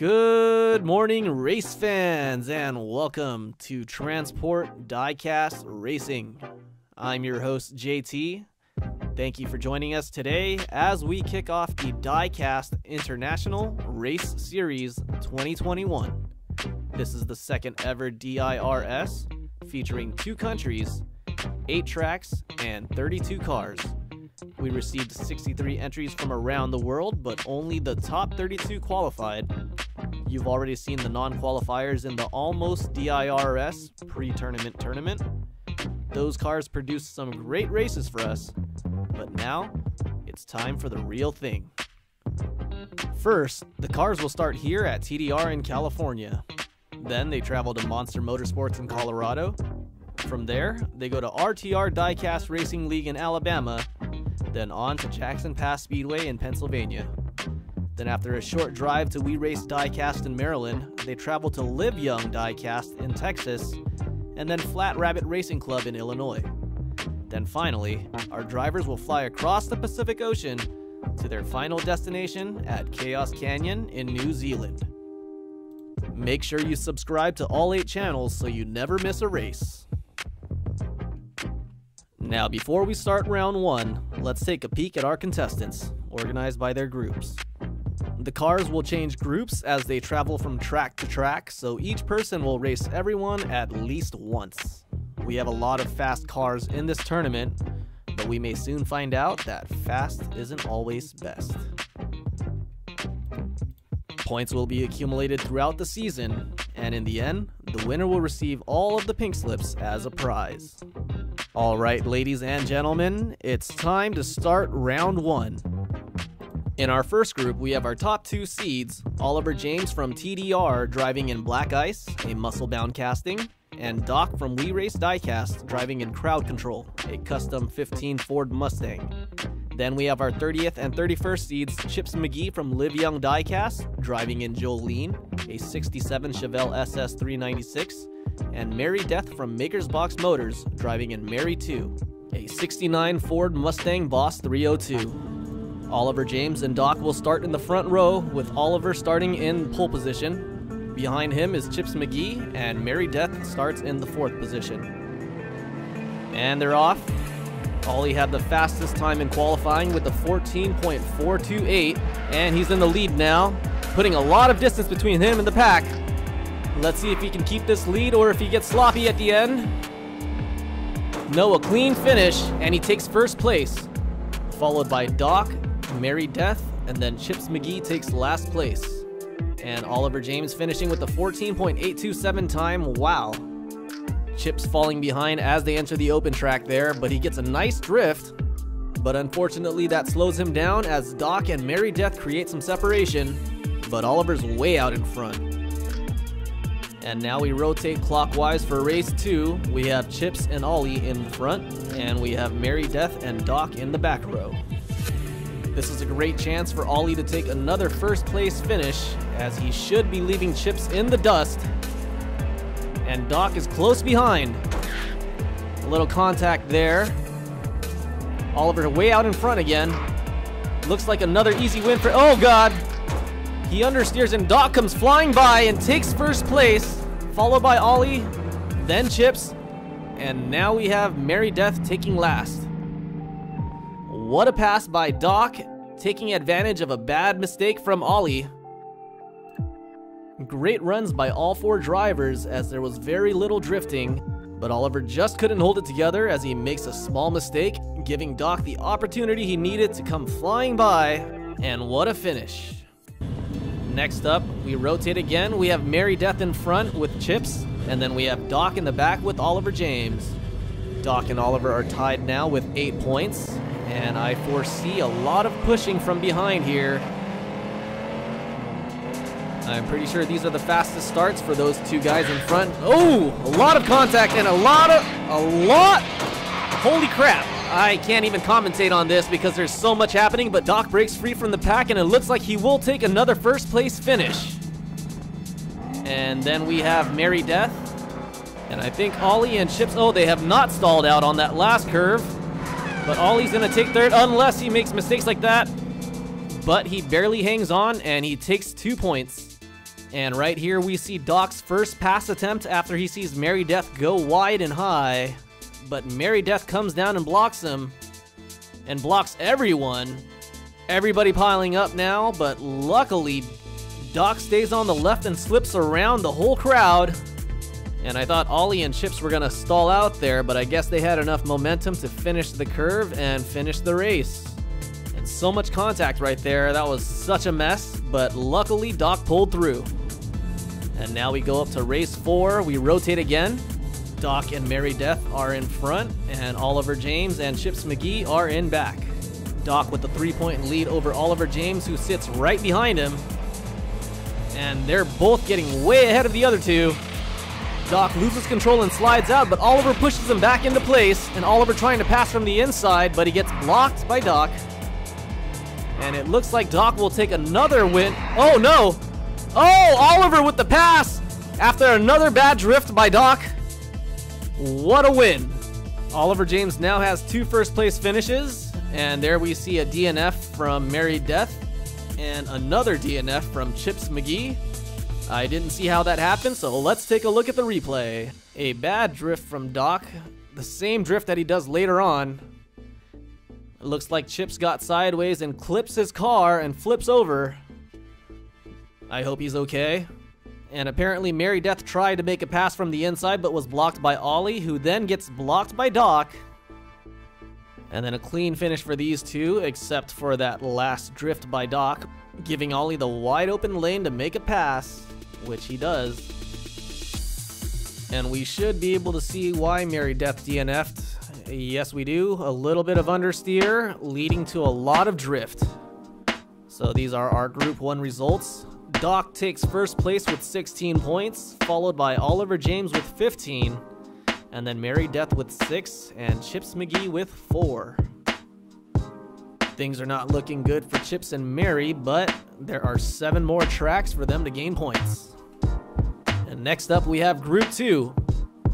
Good morning, race fans, and welcome to Transport Diecast Racing. I'm your host, JT. Thank you for joining us today as we kick off the Diecast International Race Series 2021. This is the second ever DIRS, featuring 2 countries, 8 tracks, and 32 cars. We received 63 entries from around the world, but only the top 32 qualified. You've already seen the non-qualifiers in the Almost DIRS pre-tournament tournament. Those cars produced some great races for us, but now it's time for the real thing. First, the cars will start here at TDR in California. Then they travel to Monster Motorsports in Colorado. From there, they go to RTR Diecast Racing League in Alabama, then on to Jackson Pass Speedway in Pennsylvania. Then after a short drive to We Race Diecast in Maryland, they travel to Live Young Diecast in Texas, and then Flat Rabbit Racing Club in Illinois. Then finally, our drivers will fly across the Pacific Ocean to their final destination at Chaos Canyon in New Zealand. Make sure you subscribe to all 8 channels so you never miss a race. Now, before we start round 1, let's take a peek at our contestants, organized by their groups. The cars will change groups as they travel from track to track, so each person will race everyone at least once. We have a lot of fast cars in this tournament, but we may soon find out that fast isn't always best. Points will be accumulated throughout the season, and in the end, the winner will receive all of the pink slips as a prize. Alright, ladies and gentlemen, it's time to start round 1. In our first group, we have our top 2 seeds, Oliver James from TDR driving in Black Ice, a muscle-bound casting, and Doc from We Race Diecast driving in Crowd Control, a custom 15 Ford Mustang. Then we have our 30th and 31st seeds, Chips McGee from Live Young Diecast driving in Jolene, a 67 Chevelle SS 396, and Mary Death from Maker's Box Motors driving in Mary 2, a 69 Ford Mustang Boss 302. Oliver James and Doc will start in the front row, with Oliver starting in pole position. Behind him is Chips McGee, and Mary Death starts in the 4th position. And they're off. Ollie had the fastest time in qualifying with a 14.428, and he's in the lead now, putting a lot of distance between him and the pack. Let's see if he can keep this lead or if he gets sloppy at the end. No, a clean finish, and he takes first place, followed by Doc, Mary Death, and then Chips McGee takes last place. And Oliver James finishing with the 14.827 time. Wow. Chips falling behind as they enter the open track there, but he gets a nice drift. But unfortunately, that slows him down as Doc and Mary Death create some separation, but Oliver's way out in front. And now we rotate clockwise for race 2. We have Chips and Ollie in front, and we have Mary Death and Doc in the back row. This is a great chance for Ollie to take another first place finish, as he should be leaving Chips in the dust. And Doc is close behind. A little contact there. Oliver way out in front again. Looks like another easy win for, oh God! He understeers and Doc comes flying by and takes first place, followed by Ollie, then Chips, and now we have Mary Death taking last. What a pass by Doc, taking advantage of a bad mistake from Ollie. Great runs by all 4 drivers as there was very little drifting, but Oliver just couldn't hold it together as he makes a small mistake, giving Doc the opportunity he needed to come flying by, and what a finish. Next up, we rotate again. We have Mary Death in front with Chips, and then we have Doc in the back with Oliver James. Doc and Oliver are tied now with 8 points, and I foresee a lot of pushing from behind here. I'm pretty sure these are the fastest starts for those 2 guys in front. Oh, a lot of contact and a lot. Holy crap. I can't even commentate on this because there's so much happening, but Doc breaks free from the pack, and it looks like he will take another first place finish. And then we have Mary Death, and I think Ollie and Chips, oh, they have not stalled out on that last curve, but Ollie's gonna take third unless he makes mistakes like that. But he barely hangs on, and he takes 2 points. And right here we see Doc's first pass attempt after he sees Mary Death go wide and high. But Mary Death comes down and blocks him. And blocks everyone. Everybody piling up now, but luckily Doc stays on the left and slips around the whole crowd. And I thought Ollie and Chips were gonna stall out there, but I guess they had enough momentum to finish the curve and finish the race. And so much contact right there, that was such a mess, but luckily Doc pulled through. And now we go up to race 4, we rotate again. Doc and Mary Death are in front, and Oliver James and Chips McGee are in back. Doc with the 3-point lead over Oliver James, who sits right behind him. And they're both getting way ahead of the other two. Doc loses control and slides out, but Oliver pushes him back into place, and Oliver trying to pass from the inside, but he gets blocked by Doc. And it looks like Doc will take another win. Oh no! Oh, Oliver with the pass after another bad drift by Doc. What a win. Oliver James now has 2 first-place finishes, and there we see a DNF from Mary Death and another DNF from Chips McGee. I didn't see how that happened, so let's take a look at the replay. A bad drift from Doc, the same drift that he does later on. It looks like Chips got sideways and clips his car and flips over. I hope he's okay. And apparently Mary Death tried to make a pass from the inside but was blocked by Ollie, who then gets blocked by Doc. And then a clean finish for these two, except for that last drift by Doc, giving Ollie the wide open lane to make a pass, which he does. And we should be able to see why Mary Death DNF'd. Yes, we do. A little bit of understeer, leading to a lot of drift. So these are our Group 1 results. Doc takes first place with 16 points, followed by Oliver James with 15, and then Mary Death with 6, and Chips McGee with 4. Things are not looking good for Chips and Mary, but there are 7 more tracks for them to gain points. And next up we have Group 2,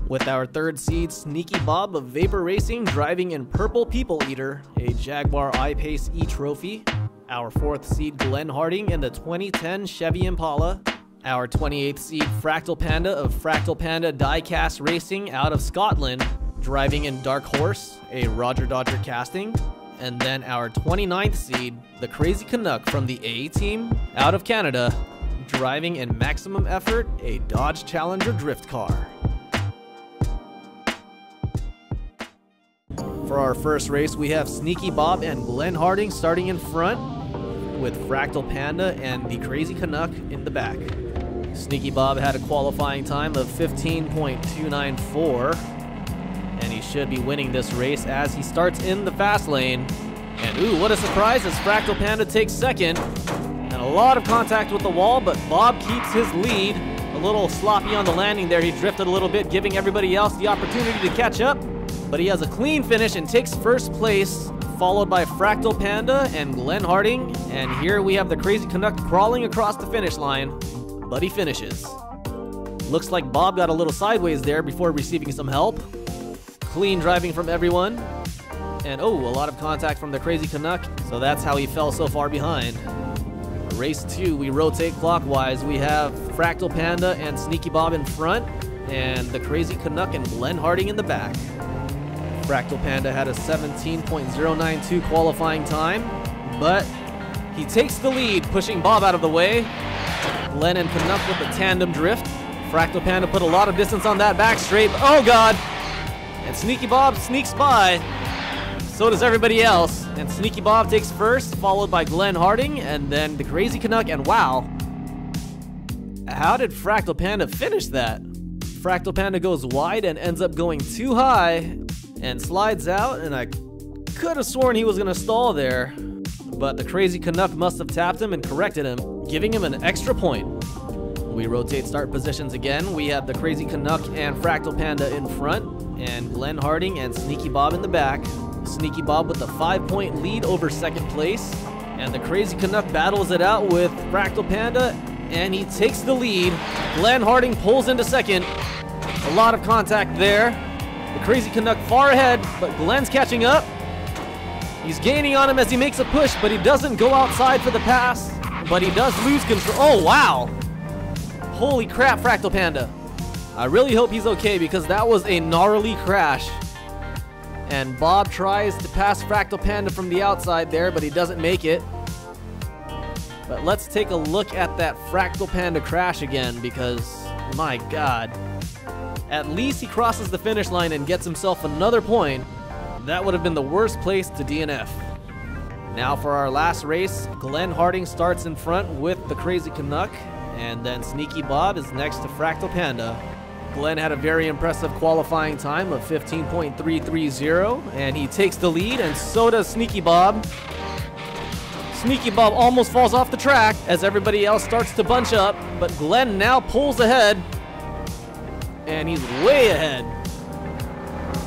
with our 3rd seed Sneaky Bob of Vapor Racing driving in Purple People Eater, a Jaguar I-Pace E-Trophy. Our 4th seed Glenn Harding in the 2010 Chevy Impala. Our 28th seed Fractal Panda of Fractal Panda Diecast Racing out of Scotland, driving in Dark Horse, a Roger Dodger casting. And then our 29th seed, the Crazy Canuck from the A team out of Canada, driving in Maximum Effort, a Dodge Challenger drift car. For our first race, we have Sneaky Bob and Glenn Harding starting in front, with Fractal Panda and the Crazy Canuck in the back. Sneaky Bob had a qualifying time of 15.294, and he should be winning this race as he starts in the fast lane. And ooh, what a surprise as Fractal Panda takes second. And a lot of contact with the wall, but Bob keeps his lead. A little sloppy on the landing there. He drifted a little bit, giving everybody else the opportunity to catch up. But he has a clean finish and takes first place, followed by Fractal Panda and Glenn Harding. And here we have the Crazy Canuck crawling across the finish line, but he finishes. Looks like Bob got a little sideways there before receiving some help. Clean driving from everyone. And oh, a lot of contact from the Crazy Canuck, so that's how he fell so far behind. Race 2, we rotate clockwise. We have Fractal Panda and Sneaky Bob in front, and the Crazy Canuck and Glenn Harding in the back. Fractal Panda had a 17.092 qualifying time, but he takes the lead, pushing Bob out of the way. Glenn and Canuck with the tandem drift. Fractal Panda put a lot of distance on that back straight. Oh god! And Sneaky Bob sneaks by. So does everybody else. And Sneaky Bob takes first, followed by Glenn Harding, and then the Crazy Canuck. And wow, how did Fractal Panda finish that? Fractal Panda goes wide and ends up going too high and slides out, and I could have sworn he was gonna stall there, but the Crazy Canuck must have tapped him and corrected him, giving him an extra point. We rotate start positions again. We have the Crazy Canuck and Fractal Panda in front, and Glenn Harding and Sneaky Bob in the back. Sneaky Bob with a 5-point lead over second place, and the Crazy Canuck battles it out with Fractal Panda, and he takes the lead. Glenn Harding pulls into second. A lot of contact there. The Crazy Canuck far ahead, but Glenn's catching up. He's gaining on him as he makes a push, but he doesn't go outside for the pass, but he does lose control. Oh, wow. Holy crap, Fractal Panda. I really hope he's okay because that was a gnarly crash. And Bob tries to pass Fractal Panda from the outside there, but he doesn't make it. But let's take a look at that Fractal Panda crash again because, my God. At least he crosses the finish line and gets himself another point. That would have been the worst place to DNF. Now for our last race, Glenn Harding starts in front with the Crazy Canuck, and then Sneaky Bob is next to Fractal Panda. Glenn had a very impressive qualifying time of 15.330, and he takes the lead, and so does Sneaky Bob. Sneaky Bob almost falls off the track as everybody else starts to bunch up, but Glenn now pulls ahead, and he's way ahead.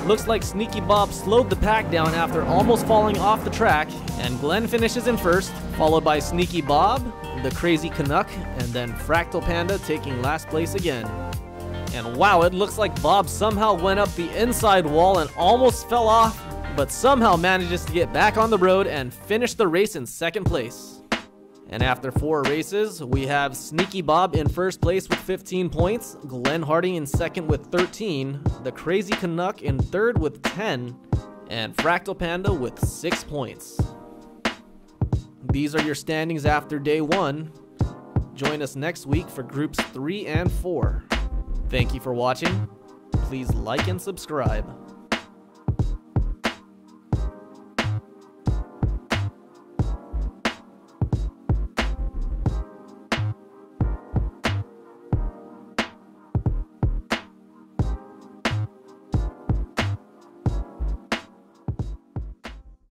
Looks like Sneaky Bob slowed the pack down after almost falling off the track, and Glenn finishes in first, followed by Sneaky Bob, the Crazy Canuck, and then Fractal Panda taking last place again. And wow, it looks like Bob somehow went up the inside wall and almost fell off, but somehow manages to get back on the road and finish the race in second place. And after 4 races, we have Sneaky Bob in first place with 15 points, Glenn Harding in second with 13, the Crazy Canuck in third with 10, and Fractal Panda with 6 points. These are your standings after day 1. Join us next week for groups 3 and 4. Thank you for watching. Please like and subscribe.